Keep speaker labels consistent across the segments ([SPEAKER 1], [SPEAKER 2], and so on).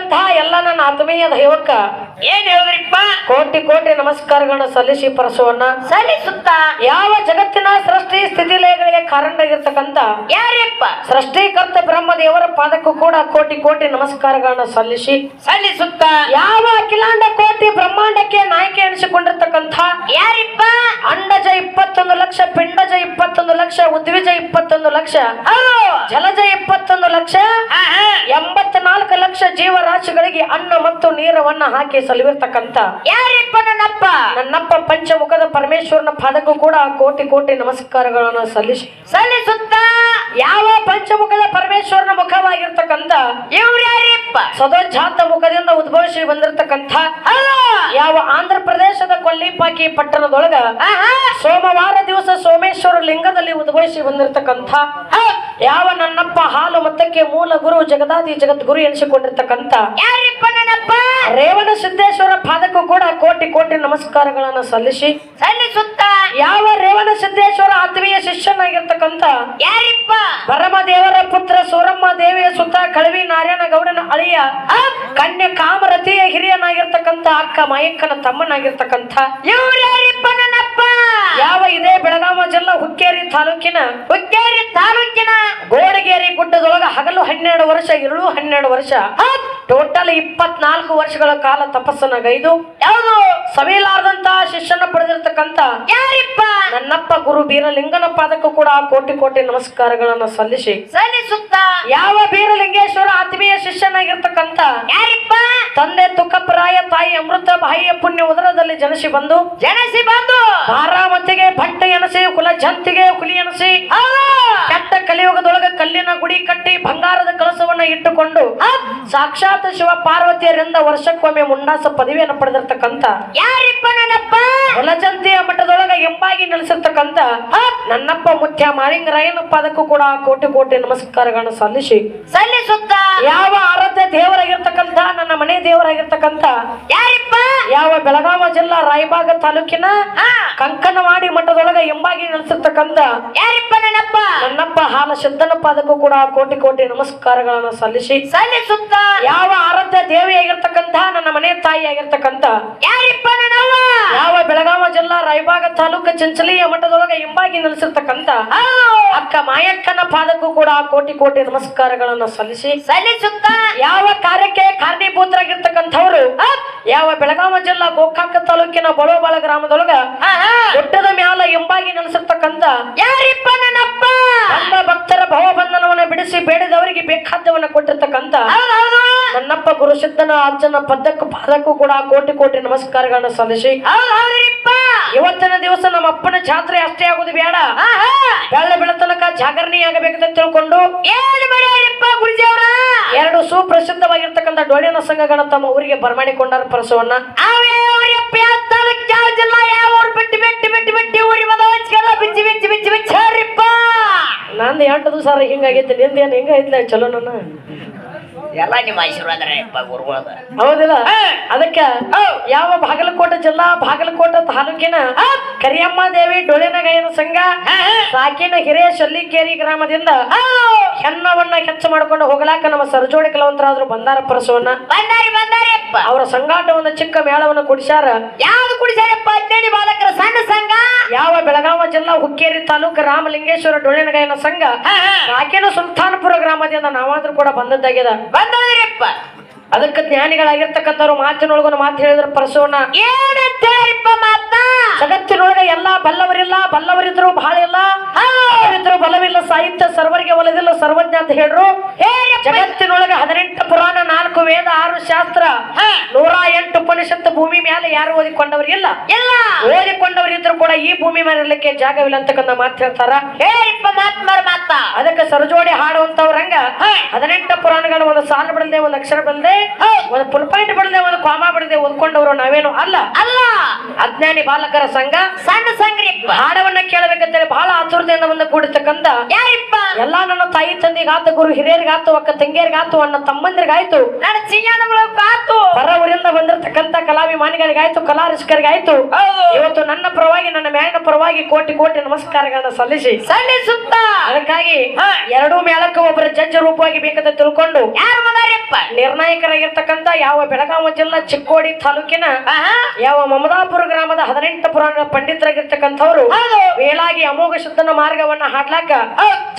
[SPEAKER 1] ಕೇಳುತ್ತಿರತಕ್ಕಂತ ಎಲ್ಲ ನನ್ನ ಆತ್ಮೀಯ ದೈವಕ್ಕ
[SPEAKER 2] ಏನ್ ಹೇಳಿದ್ರಿಪ್ಪ?
[SPEAKER 1] ಕೋಟಿ ಕೋಟಿ ನಮಸ್ಕಾರಗಳನ್ನ ಸಲ್ಲಿಸಿ ಪರಸವನ್ನ
[SPEAKER 2] ಸಲ್ಲಿಸುತ್ತ
[SPEAKER 1] ಯಾವ ಜಗತ್ತಿನ ಸೃಷ್ಟಿ ಸ್ಥಿತಿ ಲಯಗಳಿಗೆ ಕಾರಣರಾಗಿರ್ತಕ್ಕಂತ
[SPEAKER 2] ಯಾರಿಪ್ಪ?
[SPEAKER 1] ಸೃಷ್ಟಿಕರ್ತ ಬ್ರಹ್ಮ ದೇವರ ಪಾದಕ್ಕೂ ಕೂಡ ಕೋಟಿ ಕೋಟಿ ನಮಸ್ಕಾರಗಳನ್ನ
[SPEAKER 2] ಸಲ್ಲಿಸುತ್ತ
[SPEAKER 1] ಯಾವ ಅಖಿಲಾಂಡ ಕೋಟಿ ಬ್ರಹ್ಮಾಂಡಕ್ಕೆ ನಾಯಕಿ ಎನಿಸಿಕೊಂಡಿರ್ತಕ್ಕಂಥ
[SPEAKER 2] ಯಾರಿಪ್ಪ?
[SPEAKER 1] ಅಂಡಜ 21 ಲಕ್ಷ, ಪಿಂಡಜ 21 ಲಕ್ಷ, ಉದ್ವಿಜ 21 ಲಕ್ಷ, ಜಲಜ 21 ಲಕ್ಷ, 84 ಲಕ್ಷ ಜೀವರಾಶಿಗಳಿಗೆ ಅನ್ನ ಮತ್ತು ನೀರವನ್ನ ಹಾಕಿ ಸಲುವಿರ್ತಕ್ಕಂಥ
[SPEAKER 2] ಯಾರಿಪ್ಪ?
[SPEAKER 1] ನನ್ನಪ್ಪ ಪಂಚಮುಖದ ಪರಮೇಶ್ವರನ ಪಾದಕ್ಕೂ ಕೂಡ ಕೋಟಿ ಕೋಟಿ ನಮಸ್ಕಾರಗಳನ್ನು ಸಲ್ಲಿಸುತ್ತ ಯಾವ ಪಂಚಮುಖದ ಪರಮೇಶ್ವರನ ಮುಖವಾಗಿರ್ತಕ್ಕಂಥ
[SPEAKER 2] ಇವ್ರು ಯಾರಿಪ್ಪ?
[SPEAKER 1] ಸದೋಜಾತ ಮುಖದಿಂದ ಉದ್ಭವಿಸಿ ಬಂದಿರತಕ್ಕಂಥ ಯಾವ ಆಂಧ್ರ ಪ್ರದೇಶದ ಕೊಲ್ಲಿಪಾಕಿ ಪಟ್ಟಣದೊಳಗ ಸೋಮವಾರ ದಿವಸ ಸೋಮೇಶ್ವರ ಲಿಂಗದಲ್ಲಿ ಉದ್ಭವಿಸಿ ಬಂದಿರತಕ್ಕಂಥ ಯಾವ ನನ್ನಪ್ಪ ಹಾಲು ಮತ್ತಕ್ಕೆ ಮೂಲ ಗುರು ಜಗದಾದಿ ಜಗದ್ಗುರು ಎನಿಸಿಕೊಂಡಿರ್ತಕ್ಕಂಥ
[SPEAKER 2] ಯಾರಿಪ್ಪ? ನನ್ನಪ್ಪ
[SPEAKER 1] ರೇವಣ ಸಿದ್ದೇಶ್ವರ ಪಾದಕ್ಕೂ ಕೂಡ ಕೋಟಿ ಕೋಟಿ ನಮಸ್ಕಾರಗಳನ್ನು ಸಲ್ಲಿಸುತ್ತ ಯಾವ ರೇವಣ ಸಿದ್ದೇಶ್ವರ ಆತ್ಮೀಯ ಶಿಷ್ಯನಾಗಿರ್ತಕ್ಕಂಥ
[SPEAKER 2] ಯಾರಿಪ್ಪ?
[SPEAKER 1] ಪರಮದೇವರ ಪುತ್ರ ಸೂರಮ್ಮ ದೇವಿಯ ಸುತ್ತ ಕಳವಿ ನಾರಾಯಣ ಗೌಡನ ಅಳಿಯ ಕನ್ಯಾ ಕಾಮರತಿಯ ಹಿರಿಯನಾಗಿರ್ತಕ್ಕಂಥ ಅಕ್ಕ ಮಾಯಕ್ಕನ ತಮ್ಮನಾಗಿರ್ತಕ್ಕಂಥ
[SPEAKER 2] ಇವ್ರು ಯಾರಿಪ್ಪ? ನನ್ನಪ್ಪ
[SPEAKER 1] ಯಾವ ಇದೇ ಬೆಳಗಾವಿ ಜಿಲ್ಲಾ ಹುಕ್ಕೇರಿ ತಾಲೂಕಿನ ಗೋಡಗೇರಿ ಗುಡ್ಡದೊಳಗ ಹಗಲು 12 ವರ್ಷ, ಇರುಳು 12 ವರ್ಷ, ಟೋಟಲ್ 24 ವರ್ಷಗಳ ಕಾಲ ತಪಸ್ಸನಾಗೈದು
[SPEAKER 2] ಯಾವುದು
[SPEAKER 1] ಸವಿಲಾರದಂತಹ ಶಿಷ್ಯನ ಪಡೆದಿರ್ತಕ್ಕಂಥ
[SPEAKER 2] ಯಾರಿಪ್ಪ?
[SPEAKER 1] ನನ್ನಪ್ಪ ಗುರು ಬೀರಲಿಂಗನ ಪಾದಕ್ಕೂ ಕೂಡ ಕೋಟಿ ಕೋಟಿ ನಮಸ್ಕಾರಗಳನ್ನು
[SPEAKER 2] ಸಲ್ಲಿಸುತ್ತ
[SPEAKER 1] ಯಾವ ಬೀರಲಿಂಗೇಶ್ವರ ಆತ್ಮೀಯ ಶಿಷ್ಯನಾಗಿರ್ತಕ್ಕಂಥ
[SPEAKER 2] ಯಾರಿಪ್ಪ?
[SPEAKER 1] ತಂದೆ ತುಕ್ಕಪ್ಪರಾಯ, ತಾಯಿ ಅಮೃತ ಬಾಯಿಯ ಪುಣ್ಯ ಉದರದಲ್ಲಿ ಜನಿಸಿ ಬಂದು ಬಾರಾಮತಿಗೆ ಭಟ್ಟ ಎನಸಿ, ಕುಲ ಜಂತಿಗೆ ಹುಲಿ ಎನಸಿ, ಕೆಟ್ಟ ಕಲಿಯುಗದೊಳಗ ಕಲ್ಲಿನ ಗುಡಿ ಕಟ್ಟಿ ಬಂಗಾರದ ಕಳಸವನ್ನ ಇಟ್ಟುಕೊಂಡು ಸಾಕ್ಷಾತ್ ಶಿವ ಪಾರ್ವತಿಯರಿಂದ ವರ್ಷಕ್ಕೊಮ್ಮೆ ಮುಂಡಾಸ ಪದವಿಯನ್ನು ಪಡೆದಿರ್ತಕ್ಕಂಥ
[SPEAKER 2] ಯಾರಿಪ್ಪ? ನನ್ನಪ್ಪ
[SPEAKER 1] ಕುಲಜಂತಿಯ ಮಠದೊಳಗ ಎಂಬಾಗಿ ನೆಲೆಸಿರ್ತಕ್ಕಂಥ ನನ್ನಪ್ಪ ಮುಖ್ಯ ಮಾಳಿಂಗರಾಯನ ಪಾದಕ್ಕೂ ಕೂಡ ಕೋಟಿ ಕೋಟಿ ನಮಸ್ಕಾರಗಳನ್ನು
[SPEAKER 2] ಸಲ್ಲಿಸುತ್ತ
[SPEAKER 1] ಯಾವ ಆರಾಧ್ಯ ದೇವರಾಗಿರ್ತಕ್ಕಂಥ ನನ್ನ ಮನೆ ದೇವರಾಗಿರ್ತಕ್ಕಂಥ
[SPEAKER 2] ಯಾರಿಪ್ಪ?
[SPEAKER 1] ಯಾವ ಬೆಳಗಾವಿ ಜಿಲ್ಲಾ ರಾಯಬಾಗ ತಾಲೂಕಿನ ಕಂಕನವಾಡಿ ಮಠದೊಳಗ ಎಂಬಾಗಿ ನೆಲೆಸಿರ್ತಕ್ಕಂಥ
[SPEAKER 2] ಯಾರಿಪ್ಪ?
[SPEAKER 1] ನನ್ನಪ್ಪ ಹಾಲ ಸಿದ್ದನ ಪಾದಕ್ಕೂ ಕೂಡ ಕೋಟಿ ಕೋಟಿ ನಮಸ್ಕಾರಗಳನ್ನು
[SPEAKER 2] ಸಲ್ಲಿಸುತ್ತ
[SPEAKER 1] ಯಾವ ಆರಾಧ್ಯ ದೇವಿಯಾಗಿರ್ತಕ್ಕಂಥ ನನ್ನ ಮನೆ ತಾಯಿ ಆಗಿರ್ತಕ್ಕಂಥ
[SPEAKER 2] ಯಾರಿಪ್ಪ?
[SPEAKER 1] ಯಾವ ಬೆಳಗಾವಿ ಜಿಲ್ಲಾ ರಾಯಬಾಗ ತಾಲೂಕು ಚಂಚಲಿಯ ಮಠದೊಳಗ ಎಂಬಾಗಿ ನೆಲೆಸಿರ್ತಕ್ಕಂಥ ಅಕ್ಕ ಮಾಯಕ್ಕನ ಪಾದಕ್ಕೂ ಕೂಡ ಕೋಟಿ ಕೋಟಿ ನಮಸ್ಕಾರಗಳನ್ನು
[SPEAKER 2] ಸಲ್ಲಿಸುತ್ತ
[SPEAKER 1] ಯಾವ ಕಾರ್ಯಕ್ಕೆ ಕಾರಣೀಭೂತರಾಗಿರ್ತಕ್ಕಂಥವ್ರು ಯಾವ ಬೆಳಗಾವಿ ಜಿಲ್ಲಾ ಗೋಕಾಕ ತಾಲೂಕಿನ ಬಳೋಬಾಳ ಗ್ರಾಮದೊಳಗ ಗುಡ್ಡದ ಮ್ಯಾಲ ಎಂಬಾಗಿ ನೆಲೆಸಿರ್ತಕ್ಕಂಥ
[SPEAKER 2] ಯಾರಿಪ್ಪ? ನನ್ನಪ್ಪ
[SPEAKER 1] ನಮ್ಮ ಭಕ್ತರ ಭವಬಂಧನವನ್ನ ಬಿಡಿಸಿ ಬೇಡಿದವರಿಗೆ ಬೇಕಾದ್ದವನ್ನ ಕೊಟ್ಟಿರ್ತಕ್ಕಂಥ ನನ್ನಪ್ಪ ಗುರು ಸಿದ್ದನ ಅಜ್ಜನ ಪಾದಕ್ಕೂ ಕೂಡ ಕೋಟಿ ಕೋಟಿ ನಮಸ್ಕಾರಗಳನ್ನ ಇವತ್ತಿನ ದಿವಸ ನಮ್ಮ ಅಪ್ಪನ ಜಾತ್ರೆ ಅಷ್ಟೇ ಆಗುದು ಬೇಡ, ಬೆಳತನಕ ಜಾಗರಣಿ ಆಗಬೇಕಂತ ತಿಳ್ಕೊಂಡು ಎರಡು ಸುಪ್ರಸಿದ್ಧವಾಗಿರ್ತಕ್ಕಂಥ ಡೊಳ್ಳಿನ ಸಂಘಗಳ ತಮ್ಮ ಊರಿಗೆ ಬರಮಾಡಿಕೊಂಡಾರ ಪರಸವನ್ನ ನಂದು 8 ದಿವಸ ಹಿಂಗಾಗೈತಿ, ನಿಂದೇನು ಹಿಂಗೈತ್ಲ ಚಲೋ ನನ್ನ
[SPEAKER 2] ಎಲ್ಲ ನಿಮ್ಮ ಆಶೀರ್ವಾದ
[SPEAKER 1] ಹೌದಿಲ್ಲ. ಅದಕ್ಕೆ ಯಾವ ಬಾಗಲಕೋಟೆ ಜಿಲ್ಲಾ ಬಾಗಲಕೋಟೆ ತಾಲೂಕಿನ ಕರಿಯಮ್ಮ ದೇವಿ ಡೊಳ್ಳಿನಗಾಯನ ಸಂಘ ಸಾಕಿನ ಹಿರಿಯ ಶಲ್ಲಿಕೇರಿ ಗ್ರಾಮದಿಂದ ಹೆಣ್ಣವನ್ನ ಹೆಚ್ಚು ಮಾಡ್ಕೊಂಡು ಹೋಗ್ಲಾಕ ನಮ್ಮ ಸರಜೋಡಿ ಕಲಾವಂತರಾದ್ರು ಬಂದಾರ ಪರಸವನ್ನ ಅವರ ಸಂಗಾಟ ಒಂದು ಚಿಕ್ಕ ಮೇಳವನ್ನು ಕುಡಿಸ್ಯಾರ.
[SPEAKER 2] ಯಾವ್ದು ಕುಡಿಸ್ಯಾರಪ್ಪ? ಹದಿನೇಳು ಬಾಲಕರ ಸಣ್ಣ ಸಂಘ.
[SPEAKER 1] ಯಾವ ಬೆಳಗಾವಿ ಜಿಲ್ಲಾ ಹುಕ್ಕೇರಿ ತಾಲೂಕು ರಾಮಲಿಂಗೇಶ್ವರ ಡೊಳ್ಳಿನಗಾಯನ ಸಂಘ ಸಾಕಿನ ಸುಲ್ತಾನ್ಪುರ ಗ್ರಾಮದಿಂದ ನಾವಾದ್ರೂ ಕೂಡ ಬಂದದ್ದಾಗ್ಯದ. ಅದಕ್ಕೆ ಜ್ಞಾನಿಗಳಾಗಿರ್ತಕ್ಕಂಥವ್ರು ಮಾತಿನೊಳಗೊಂದು ಮಾತು ಹೇಳಿದ್ರ ಪರಸವನ್ನ ಜಗತ್ತಿನೊಳಗ ಎಲ್ಲಾ ಬಲ್ಲವರಿಲ್ಲ, ಬಲ್ಲವರಿದ್ರು ಬಹಳ ಇಲ್ಲ, ಬಲವಿಲ್ಲ, ಸಾಹಿತ್ಯ ಸರ್ವರಿಗೆ ಒಲದಿಲ್ಲ, ಸರ್ವಜ್ಞ ಅಂತ ಹೇಳ್ರು. ಜಗತ್ತಿನೊಳಗ 18 ಪುರಾಣ, 4 ವೇದ, 6 ಶಾಸ್ತ್ರ, 108 ಉಪನಿಷತ್ತು ಭೂಮಿ ಮೇಲೆ ಯಾರು ಓದಿಕೊಂಡವ್ರು ಇಲ್ಲ. ಓದಿಕೊಂಡವರಿದ್ರು ಕೂಡ ಈ ಭೂಮಿ ಮೇಲೆ ಇರ್ಲಿಕ್ಕೆ ಜಾಗವಿಲ್ಲ ಅಂತಕ್ಕಂಥ ಮಾತು ಹೇಳ್ತಾರ. ಅದಕ್ಕೆ ಸರಜೋಡಿ ಹಾಡುವಂತವ್ರಂಗ 18 ಪುರಾಣಗಳ ಒಂದು ಸಾಲು ಬಿಡದೆ, ಒಂದು ಅಕ್ಷರ ಬಿಡದೆ, ಒಂದು ಫುಲ್ ಪಾಯಿಂಟ್ ಬಿಡದೆ, ಒಂದು ಕಾಮ ಬಿಡದೆ ಓದ್ಕೊಂಡವರು ನಾವೇನು ಅಲ್ಲ. ಅಜ್ಞಾನಿ ಬಾಲಕರ ಸಂಘ
[SPEAKER 2] ಸಣ್ಣ ಸಂಗ್ರಿ
[SPEAKER 1] ಹಾಡವನ್ನ ಕೇಳಬೇಕಂತೇಳಿ ಬಹಳ ಆತುರತೆಯಿಂದ ಬಂದು ಕೂಡಿರ್ತಕ್ಕಂಥ ಎಲ್ಲಾ ನನ್ನ ತಾಯಿ ತಂದೆಗಾತು, ಗುರು ಹಿರಿಯರಿಗಾತು, ಅಕ್ಕ ತಂಗಿಯರಿಗಾತು, ಅಣ್ಣ ತಮ್ಮಂದಿರಿಗಾಯ್ತು,
[SPEAKER 2] ನನ್ನ ಸಿಂಹನಗಳು ಕಾತು
[SPEAKER 1] ಪರ ಊರಿಂದ ಬಂದಿರತಕ್ಕಂತ ಕಲಾಭಿಮಾನಿಗಳಿಗಾಯ್ತು, ಕಲಾರಸಿಕರಿಗಾಯ್ತು, ಇವತ್ತು ನನ್ನ ಪರವಾಗಿ ನನ್ನ ಮೇಲಿನ ಪರವಾಗಿ ಕೋಟಿ ಕೋಟಿ ನಮಸ್ಕಾರಗಳನ್ನ ಸಲ್ಲಿಸುತ್ತ ಅದಕ್ಕಾಗಿ ಎರಡೂ ಮೇಳಕ್ಕೆ ಒಬ್ಬರ ಜಡ್ಜ್ ರೂಪವಾಗಿ ಬೇಕಂತ ತಿಳ್ಕೊಂಡು
[SPEAKER 2] ಯಾರು ಮದಾರಿಯಪ್ಪ
[SPEAKER 1] ನಿರ್ಣಾಯಕರಾಗಿರ್ತಕ್ಕಂತ ಯಾವ ಬೆಳಗಾವಿ ಜಿಲ್ಲಾ ಚಿಕ್ಕೋಡಿ ತಾಲೂಕಿನ ಯಾವ ಮಮದಾಪುರ ಗ್ರಾಮದ 18 ಪುರಾಣ ಪಂಡಿತರಾಗಿರ್ತಕ್ಕಂಥವ್ರು ವೇಳಾಗಿ ಅಮೋಘ ಶುದ್ಧನ ಮಾರ್ಗವನ್ನ ಹಾಡ್ಲಾಕ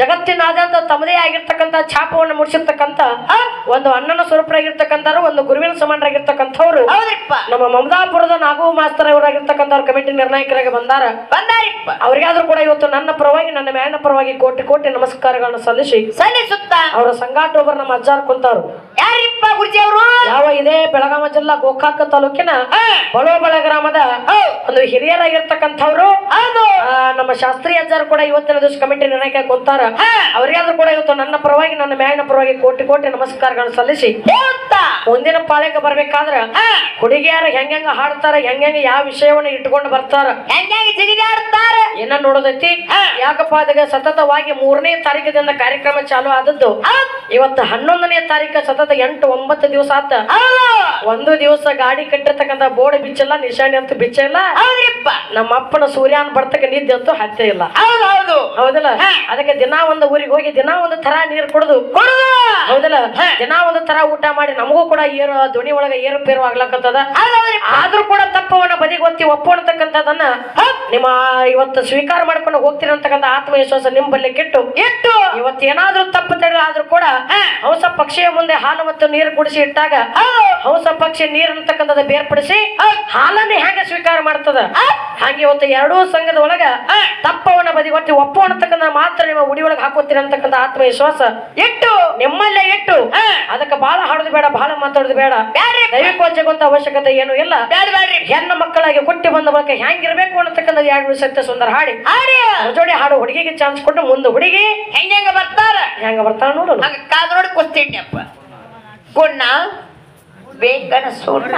[SPEAKER 1] ಜಗತ್ತಿನಾದ್ಯಂತ ತಮ್ಮದೇ ಆಗಿರ್ತಕ್ಕಂಥ ಛಾಪವನ್ನು ಮೂಡಿಸಿರ್ತಕ್ಕಂಥ ಒಂದು ಅಣ್ಣನ ಸ್ವರೂಪರಾಗಿರ್ತಕ್ಕಂಥವ್ರು, ಒಂದು ಗುರುವಿನ ಸಮಾನರಾಗಿರ್ತಕ್ಕಂಥವ್ರು ನಮ್ಮ ಮಮದಾಪುರದ ನಾಗು ಮಾಸ್ತರ್ ಅವರಾಗಿರ್ತಕ್ಕಂಥವ್ರ ಕಮಿಟಿ ನಿರ್ಣಾಯಕರಾಗಿ ಬಂದಾರಿಪ್ಪ. ಅವ್ರಿಗಾದ್ರೂ ಕೂಡ ಇವತ್ತು ನನ್ನ ಪರವಾಗಿ ನನ್ನ ಮೇಲಿನ ಪರವಾಗಿ ಕೋಟಿ ಕೋಟಿ ನಮಸ್ಕಾರಗಳನ್ನು ಸಲ್ಲಿಸುತ್ತ ಅವರ ಸಂಗಾಟ ಒಬ್ಬರು ನಮ್ಮ ಅಜ್ಜಾರ್ ಕುಂತಾರು.
[SPEAKER 2] ಯಾರಿಪ್ಪ ಗುರುಜಿ ಅವರು?
[SPEAKER 1] ಯಾವ ಇದೇ ಬೆಳಗಾವಿ ಜಿಲ್ಲಾ ಗೋಕಾಕ ತಾಲೂಕಿನ ಬಳೋಬಳ ಗ್ರಾಮದ ಒಂದು ಹಿರಿಯರಾಗಿರ್ತಕ್ಕಂಥವ್ರು ನಮ್ಮ ಶಾಸ್ತ್ರಿ ಅಜ್ಜಾರು ಕೂಡ ಇವತ್ತಿನ ದಿವಸ ಕಮಿಟಿ ನಿರ್ಣಯಕ್ಕೆ ಕುಂತಾರ. ಅವರಿಗಾದ್ರೂ ಕೂಡ ಇವತ್ತು ನನ್ನ ಪರವಾಗಿ ನನ್ನ ಮೇಲಿನ ಪರವಾಗಿ ಕೋಟಿ ಕೋಟಿ ನಮಸ್ಕಾರಗಳನ್ನು ಸಲ್ಲಿಸಿ ಮುಂದಿನ ಪಾಳ್ಯಕ್ಕೆ ಬರ್ಬೇಕಾದ್ರ ಹುಡುಗಿಯಾರ ಹೆಂಗ ಹಾಡ್ತಾರ, ಹೆಂಗ ಯಾವ ವಿಷಯವನ್ನ ಇಟ್ಕೊಂಡು ಬರ್ತಾರ, ಏನ ನೋಡೋದೈತಿ. ಯಾಕಪ್ಪ ಅದಾಗ ಸತತವಾಗಿ 3ನೇ ತಾರೀಕದಿಂದ ಕಾರ್ಯಕ್ರಮ ಚಾಲು ಆದದ್ದು. ಇವತ್ತು 11ನೇ ತಾರೀಕು ಸತತ 8-9 ದಿವಸ ಆತ. ಒಂದು ದಿವಸ ಗಾಡಿ ಕಟ್ಟಿರ್ತಕ್ಕಂಥ ಬೋರ್ಡ್ ಬಿಚ್ಚಲ್ಲ, ನಿಶಾಣಿ ಅಂತೂ ಬಿಚ್ಚಲ್ಲ. ನಮ್ಮ ಅಪ್ಪನ ಸೂರ್ಯನ್ ಬರ್ತಕ್ಕ ನಿದ್ದೆ ಅಂತೂ ಹತ್ತೆ ಇಲ್ಲ. ಹೌದಲ್ಲ? ಅದಕ್ಕೆ ದಿನ ಒಂದು ಊರಿಗೆ ಹೋಗಿ ದಿನ ಒಂದು ತರ ನೀರು ಕುಡಿದು ಹೌದಲ್ಲ, ದಿನ ಒಂದು ತರ ಊಟ ಮಾಡಿ ನಮಗೂ ಕೂಡ ಧ್ವನಿ ಒಳಗ ಏರುಪೇರು ಆಗ್ಲಕ್ಕಂತದ. ಆದ್ರೂ ಕೂಡ ತಪ್ಪವನ್ನ ಬದಿಗೊತ್ತಿ ಒಪ್ಪೋಣತಕ್ಕಂಥದನ್ನ ನಿಮ್ಮ ಇವತ್ತು ಸ್ವೀಕಾರ ಮಾಡ್ಕೊಂಡು ಹೋಗ್ತೀರ ಅಂತಕ್ಕಂಥ ಆತ್ಮವಿಶ್ವಾಸ ನಿಮ್ ಬಲ್ಲಿ ಕೆಟ್ಟು ಇವತ್ತೇನಾದ್ರೂ ತಪ್ಪು ತಡೆ ಆದ್ರೂ ಕೂಡ ಹಂಸ ಪಕ್ಷಿಯ ಮುಂದೆ ಹಾಲು ಮತ್ತು ನೀರು ಕುಡಿಸಿ ಇಟ್ಟಾಗ ಹಂಸ ಪಕ್ಷಿ ನೀರು ಅಂತಕ್ಕಂಥದ್ದು ಬೇರ್ಪಡಿಸಿ ಹಾಲನ್ನೇ ಹೆಂಗ ಸ್ವೀಕಾರ ಮಾಡ್ತದ ಹಾಗೆ ಇವತ್ತು ಎರಡೂ ಸಂಘದ ಒಳಗ ತಪ್ಪವನ್ನ ಬದಿಗೊತ್ತಿ ಒಪ್ಪೋಣತಕ್ಕಂಥ ಮಾತ್ರ ನಿಮ್ಮ ಉಡಿ ಒಳಗೆ ಹಾಕೋತೀರ ಅಂತಕ್ಕಂಥ ಆತ್ಮವಿಶ್ವಾಸ ಇಟ್ಟು ನಿಮ್ಮಲ್ಲೇ ಇಟ್ಟು ಅದಕ್ಕೆ ಬಹಳ ಹಾಡೋದು ಬೇಡ, ಬಹಳ ಮಾತಾಡೋದು ಬೇಡ. ದೈವಿಕೋಚಗೊಂತ ಅವಶ್ಯಕತೆ ಏನು ಇಲ್ಲ. ಹೆಣ್ಣು ಮಕ್ಕಳಾಗಿ ಹುಟ್ಟಿ ಬಂದ ಬಳಿಕ ಹೆಂಗಿರ್ಬೇಕು ಅನ್ನತಕ್ಕಂಥ 2 ಸತ್ಯ ಸುಂದರ ಹಾಡಿ ಜೋಡಿ ಹಾಡು ಹುಡುಗಿಗೆ ಚಾನ್ಸ್ ಕೊಟ್ಟು ಮುಂದೆ ಹುಡುಗಿ
[SPEAKER 2] ಹೆಂಗ ಬರ್ತಾರ
[SPEAKER 1] ನೋಡು.
[SPEAKER 2] ಕಾದ್ ನೋಡಿ ಕೂಸ್ತಿದ್ನಪ್ಪ. ಗುಣ್ಣ ಬೇಕನ ಸುಣ್ಣ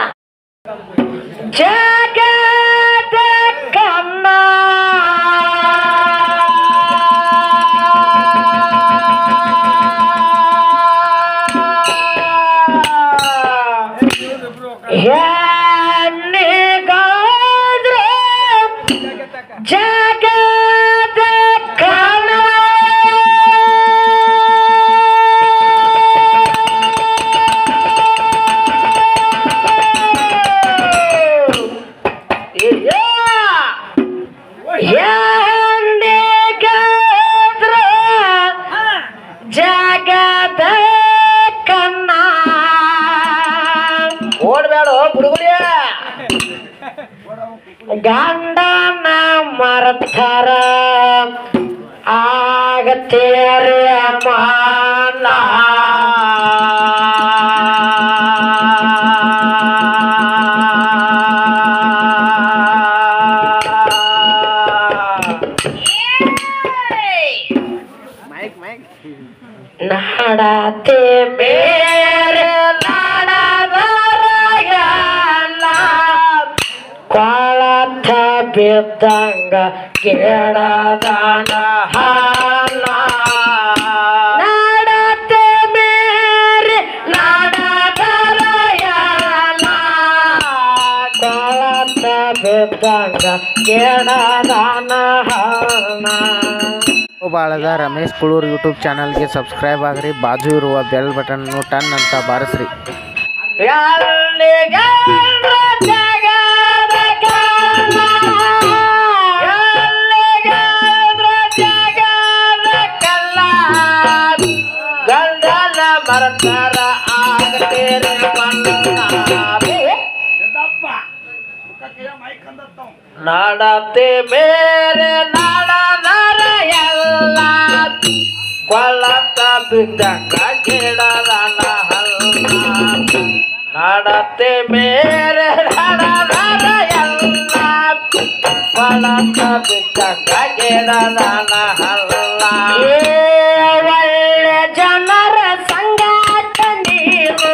[SPEAKER 1] ಜಗದ ಕನ್ನ ಹೆಣ್ಣಿಗಾದ್ರ ಜಗದ ಕನ್ನ ಹೆಣ್ಣಿಗಾದ್ರ ಜಗದ ಕನ್ನ ಓಡ್ಬೇಡ ಹುಡುಗರಿಯ ಗಂಡನ ಮರತಾರ ಆಗತ್ತೇರಿ ಮಾನ ನಾಡತೆ ಮೇರೆ ಕೊಳತ ಬಿದ್ದಂಗ ಕೇಳದಾನ ಹಾಲ ನಾಡತೆ ಮೇರೆ ನಾಡದರಯಲ ಕೊಳತ ಬಿದ್ದಂಗ ಕೇಳದಾನ ಹಾಲ.
[SPEAKER 3] ಬಾಳದ ರಮೇಶ್ ಕುಳೂರ್ ಯೂಟ್ಯೂಬ್ ಚಾನಲ್ಗೆ ಸಬ್ಸ್ಕ್ರೈಬ್ ಆಗ್ರಿ, ಬಾಜು ಇರುವ ಬೆಲ್ ಬಟನ್ ಟನ್ ಅಂತ ಬಾರಿಸ್ರಿ.
[SPEAKER 1] ನಾಡತೆ ಮೇರೆ ನಾಡದರ ಎಲ್ಲ ಕೊಳತ ಬಿದ್ದಂಗ ಗಿಡದನ ಹಲ್ಲ ನಾಡತೆ ಮೇರೆ ನಾಡದರ ಎಲ್ಲ ಕೊಳತ ಬಿದ್ದಂಗ ಗಿಡದನ ಹಲ್ಲ. ಒಳ್ಳೆ ಜನರ ಸಂಗಾಟ ನೀರು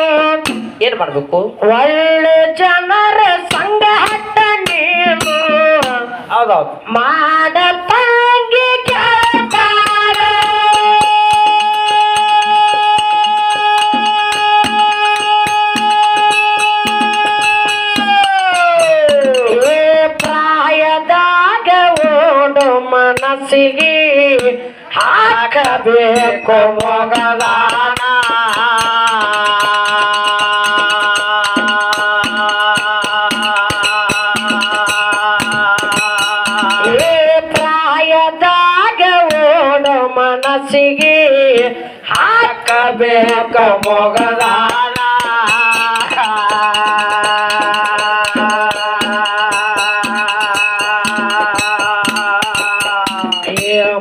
[SPEAKER 1] ಏನ್ ಮಾಡ್ಬೇಕು? ಒಳ್ಳೆ ಜನರ ಸಂಗಾಟ ನೀನು ಹೌದೌದು ಮಾಡ ತಂಗಿ ಮನಸ್ಸಿಗೆ ಹಾಕಬೇಕು ಮೊಗದಾನ ಪ್ರಾಯದಾಗ ಓಡ ಮನಸ್ಸಿಗೆ ಹಾಕಬೇಕು ಮೊಗದಾನ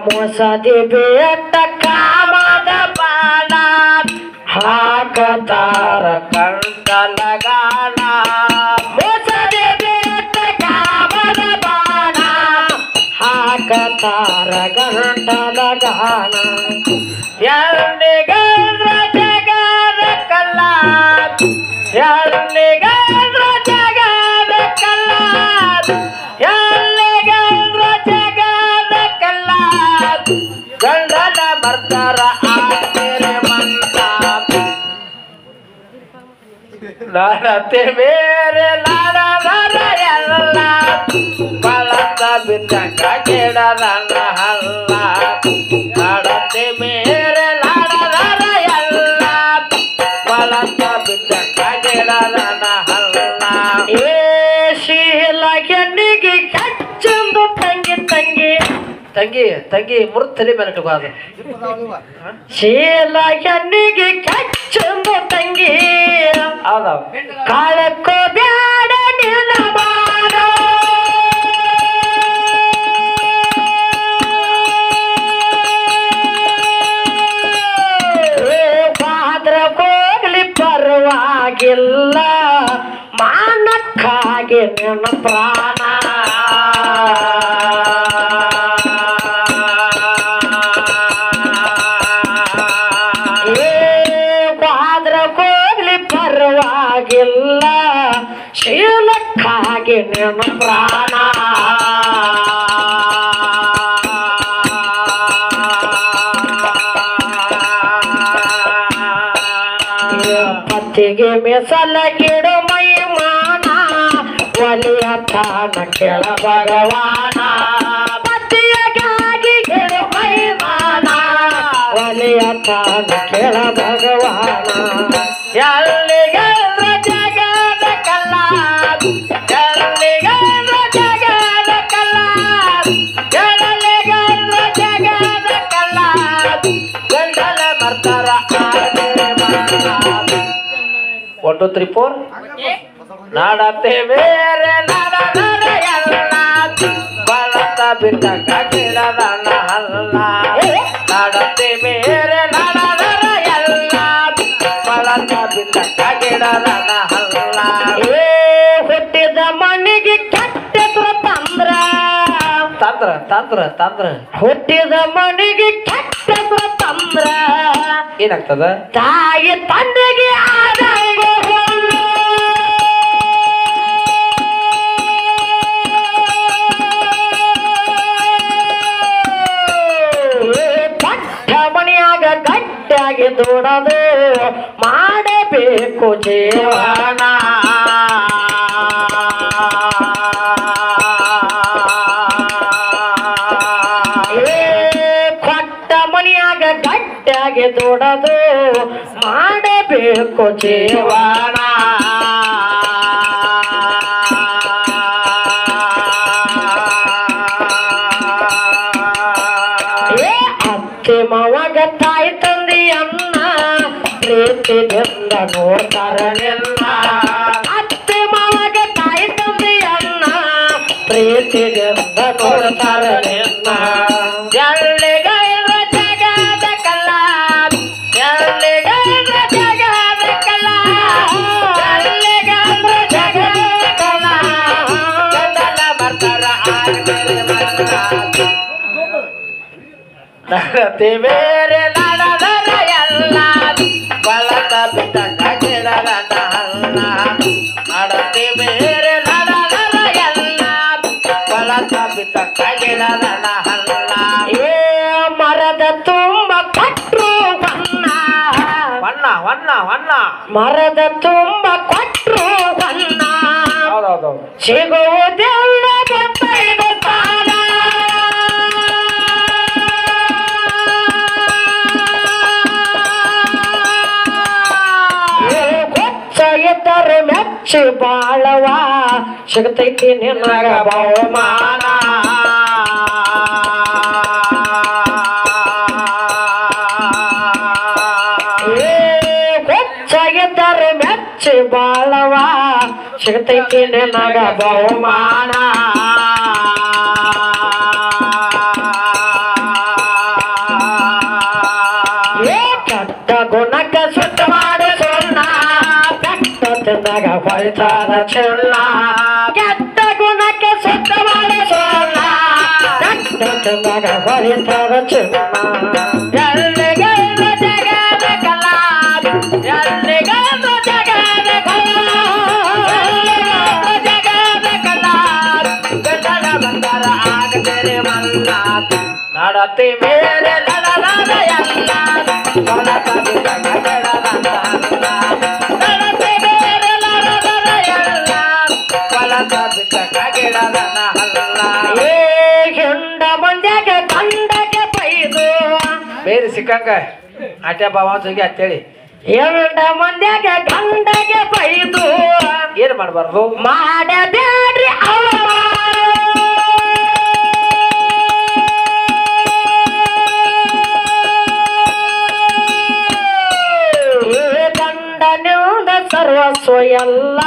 [SPEAKER 1] ಮೋಸದಿ ಬೇಟ ಕಾಮದ ಬಾಣ ಹಾಕತಾರ ಕಂಠಲಗಾನ ಮೋಸದಿ ಬೇಟ ಕಾಮದ ಬಾಣ ಹಾಕತಾರ ಗಂಟಲಗಾನ ಎಲ್ಲಿಗಂದ್ರ ಜಗದ ಕಲ್ಲ ಎಲ್ಲಿಗಂದ್ರ ಜಗದ ಕಲ್ಲ ಎಲ್ಲಿಗಂದ್ರ ಜಗದ ಕಲ್ಲ ಗಂಡನ ಬರ್ತಾರ ಆಮೇಲೆ ಮಂತ ಲಡತೆ ಬೇರೆ ಲಡದರ ಎಲ್ಲ ಬಳತ ಬಿದ್ದಂಗ ಗಿಡದನ್ನ ಹಲ್ಲ ಲಡತೆ ಬೇರೆ ಲಡದರ ಎಲ್ಲ ಬಳತ ಬಿದ್ದಂಗ ಗಿಡದನ್ನ ಹಲ್ಲ ಏ ಶೀಲ ಹೆಣ್ಣಿಗೆ ಕಚ್ಚಂದು ತಂಗಿ ತಂಗಿ ತಂಗಿ ತಂಗಿ ಮುರ್ತಲಿ ಮೇಲೆ ಇಟ್ಕೋದು ಶೀಲ ಹೆಣ್ಣಿಗೆ ಕಚ್ಚಂದು ತಂಗಿ ಹೌದವ ಕಾಳಕ್ಕೋ ಬ್ಯಾಡ ನಿನ್ನ ಬಾಡ ಬಾದ್ರ ಹೋಗ್ಲಿ ಪರವಾಗಿಲ್ಲ ಮಾನಕ್ಕಾಗಿ ನನ್ನ ಪ್ರಾಣ ಪರವಾಗಿಲ್ಲ ಶೀಲಕ್ಕಾಗಿ ನನ್ನ ಪ್ರಾಣ ಪತಿಗೆ ಮೆಸಲ ಗಿಡು ಮೈಮಾನ ಒಲಿಯ ತಾನ ಕೆಳ ಭಗವಾನ ಪತಿಯಗಾಗಿ ಗಿಡು ಮೈಮಾನ ಒಲಿಯ ತಾನ ಕೆಳ ಭಗವಾನ ಎಲ್ಲಿಗಂದ್ರ ಜಗದ ಕಲ್ಲ ಎಲ್ಲಿಗಂದ್ರ ಜಗದ ಕಲ್ಲ ಎಲ್ಲಿಗಂದ್ರ ಜಗದ ಕಲ್ಲ ಗಂಡನ ಬರ್ತಾರ 1 2 3 4 ನಾಡತೆ ಬೇರೆ ನಡದರ ಎಲ್ಲ ಬಳತ ಬಿದ್ದಂಗ ಗಿಡದನ್ನ ಹಲ್ಲ ನಾಡತೆ ಬೇರೆ ನಡದರ ಎಲ್ಲ ಬಳತ ಬಿದ್ದಂಗ ಗಿಡದನ್ನ ಹಲ್ಲ ಏ ಹುಟ್ಟಿದ ಮಣ್ಣಿಗೆ ಕೆಟ್ಟದ್ರ ತಂದ್ರ ತಂದ್ರ ತಂದ್ರ ತಂದ್ರ ಹುಟ್ಟಿದ ಮಣ್ಣಿಗೆ ಕೆಟ್ಟದ್ರ ತಂದ್ರ ಏನಾಗ್ತದ ತಾಯಿ ತಂದೆಗೆ ಆದಂಗ ಮಣಿಯಾಗ ಗಟ್ಟಿಯಾಗಿ ದುಡದು ಮಾಡಬೇಕು ಜೀವನ ಕೊಟ್ಟ ಮಣಿಯಾಗ ಗಟ್ಟಿಯಾಗಿ ದುಡದು ಮಾಡಬೇಕು ಜೀವನ ಮವಾಗ ತಾಯಿ ತಂದಿ ಅನ್ನ ಪ್ರೀತಿದಿಂದ ನೋಡ್ತಾರ ನಿನ್ನ ಅತ್ತೆ ಮಾವಾಗ ತಾಯಿ ತಂದಿ ಅನ್ನ ಪ್ರೀತಿದಿಂದ ನೋಡ್ತಾರ ನಿನ್ನ ಎಲ್ಲಿಗಂದ್ರ ಜಗದ ಕಲ್ಲ ಎಲ್ಲಿಗಂದ್ರ ಜಗದ ಕಲ್ಲ ಎಲ್ಲಿಗಂದ್ರ ಜಗದ ಕಲ್ಲ ಗಂಡನ ಬರ್ತಾರ ಆಮೇಲೆ ನಡತೆ ಬೇರೆ ನಡದರ ಎಲ್ಲ ಬಳತ ಬಿದ್ದಂಗ ಗಿಡದನ್ನ ಹಲ್ಲ ನಡತೆ ಬೇರೆ ನಡದರ ಎಲ್ಲ ಬಳತ ಬಿದ್ದಂಗ ಗಿಡದನ್ನ ಹಲ್ಲ ಏ ಮರದ ತುಂಬ ಕೊಟ್ರು ವನ್ನ ವನ್ನ ವನ್ನ ವನ್ನ ಮರದ ತುಂಬ ಕೊಟ್ರು ವನ್ನ ಸಿಗುವುದೆಲ್ಲ ಗೊತ್ತೈದು ಕಾಲ ಇದ್ದರೆ ಮೆಚ್ಚಿ ಬಾಳವ ಸಿಗತೈತಿ ನಿನಗ ಬಹುಮಾನ ಹೆಚ್ಚಾಗಿದ್ದರೆ ಮೆಚ್ಚಿ ಬಾಳವ ಸಿಗತೈತಿ ನಿನಗ ಬಹುಮಾನ ಗುಣಕ ಸುತ್ತ ಮಾಡಿ ಸುಣ್ಣ ಕೆಟ್ಟದಾಗ ಹೊಯ್ತಾರ ಚೆನ್ನ ಕೆಟ್ಟ ಗುಣಕ್ಕೆ ಸುತ್ತ ಮಾಡಿ ಸುಣ್ಣ ಕೆಟ್ಟದಾಗ ಹೊಯ್ತಾರ ಚೆನ್ನ ಎಲ್ಲಿಗೆಲ್ಲ ಜಗದ ಕಲ ಎಲ್ಲಿಗೆಲ್ಲ ಜಗದ ಕಲ ಜಗದ ಕಲ ಗಂಡನ ಬಂದರ ಆಗದೆ ಮಲ್ಲ ನಡತೆ ಮೇಲೆ ನಡಲಾದ ಎಲ್ಲ
[SPEAKER 4] ಬೇರೆ ಸಿಕ್ಕಂಗ ಆಟ್ಯ ಬಾವ ಹೋಗಿ ಅಂತೇಳಿ
[SPEAKER 1] ಎಂಡ ಮಂದ್ಯಾಗ ಗಂಡಗೆ ಬೈದು
[SPEAKER 4] ಏನ್ ಮಾಡ್ಬಾರ್ದು
[SPEAKER 1] ಮಾಡಬೇಡ್ರಿ ಗಂಡನಿಂದ ಸರ್ವಸ್ವ ಎಲ್ಲ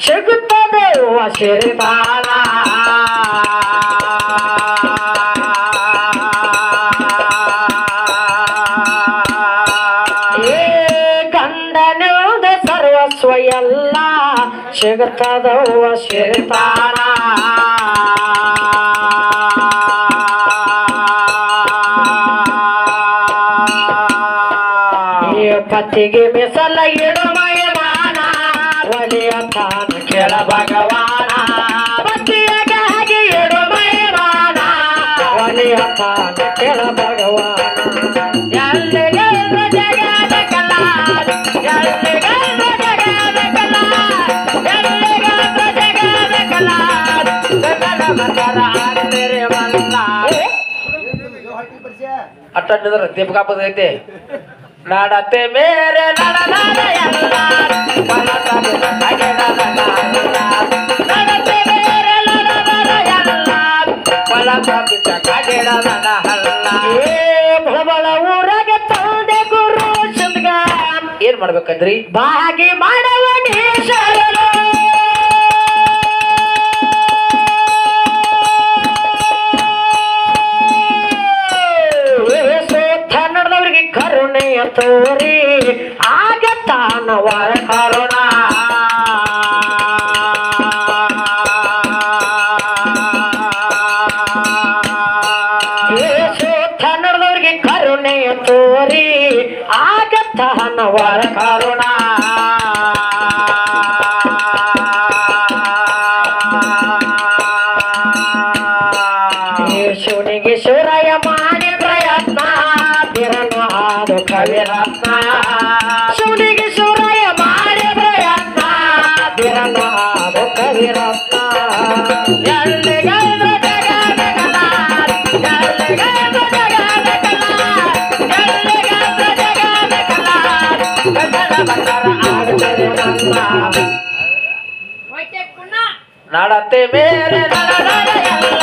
[SPEAKER 1] ಸಿಗುತ್ತದೆ ವಶಿರ್ತಾನ ಗಂಡನಿಂದ ಸರ್ವಸ್ವ ಎಲ್ಲ ಸಿಗುತ್ತದ ವಶಿರ್ತಾನ ಪತಿಗೆ ಮಿಸಲ ಇಡು ಮೈದಾನ ಒಲಿಯ ತಾನ ಕೆಳ ಭಗವಾನ ಪತಿಯಾಗಿ ಇಡು ಮೈದಾನ ಒಲಿಯ ತಾನ ಕೆಳ ಭಗವಾನ ಎಲ್ಲಿಗೆಲ್ಲ ಜಗದ ಕಲ ಎಲ್ಲಿಗೆಲ್ಲ ಜಗದ ಕಲ ಎಲ್ಲಿಗೆಲ್ಲ ಜಗದ ಕಲ ಗಗನ ಮಕರ ಆಗದಿರೆ ಮಲ್ಲ
[SPEAKER 4] ಅಟ್ಟಿದ್ರ ದೀಪಕಾಪದ ಐತೆ ನಡತೆ ಮೇರೆ ನಡನಾಡ ಎಲ್ಲ ನಡತೆ ಮೇರೆ ನಡನಾಡ ಎಲ್ಲ ಹೊಲಕ ಬಿಟ್ಟ ಕಾಗಿಡದನ ಹಲ್ಲ
[SPEAKER 1] ಬಳ ಊರಾಗ ತಂದೆ ಗುರು ಸುದ್ಗ
[SPEAKER 4] ಏನ್ ಮಾಡ್ಬೇಕಂದ್ರಿ
[SPEAKER 1] ಭಾಗಿ ಮಾಡವ ನೀಶರನು ನಡೆದವ್ರಿಗೆ ಕರುಣೆಯ ತೋರಿ ಆಗ ತಾನವರ ಕರುಣ ನಡೆದವ್ರಿಗೆ ಕರುಣೆಯ ತೋರಿ ಆಗ ತಾನವರ ಕರುಣ ಶಿವನಿಗೆ ಶಿವರಾಯ ಮಾಡಿ ಪ್ರಯತ್ನ ತಿರನು ಹಾಡು ಕವಿರತ್ನ ಶಿವನಿಗೆ ಶಿವರಾಯ ಮಾಡಿ ಪ್ರಯತ್ನ ತಿರನು ಹಾಡು ಕವಿರತ್ನ ಎಲ್ಲಿಗೆಲ್ಲ ಜಗದ ಕಲ ಎಲ್ಲಿಗೆಲ್ಲ ಜಗದ ಕಲ ಎಲ್ಲಿಗೆಲ್ಲ ಜಗದ ಕಲ ಗಗನ ಮಕರ ಆಗದಿರೆ ಮಲ್ಲ
[SPEAKER 4] ನಡತೆ ಮೇರೆ ನಡನಾಡ ಎಲ್ಲ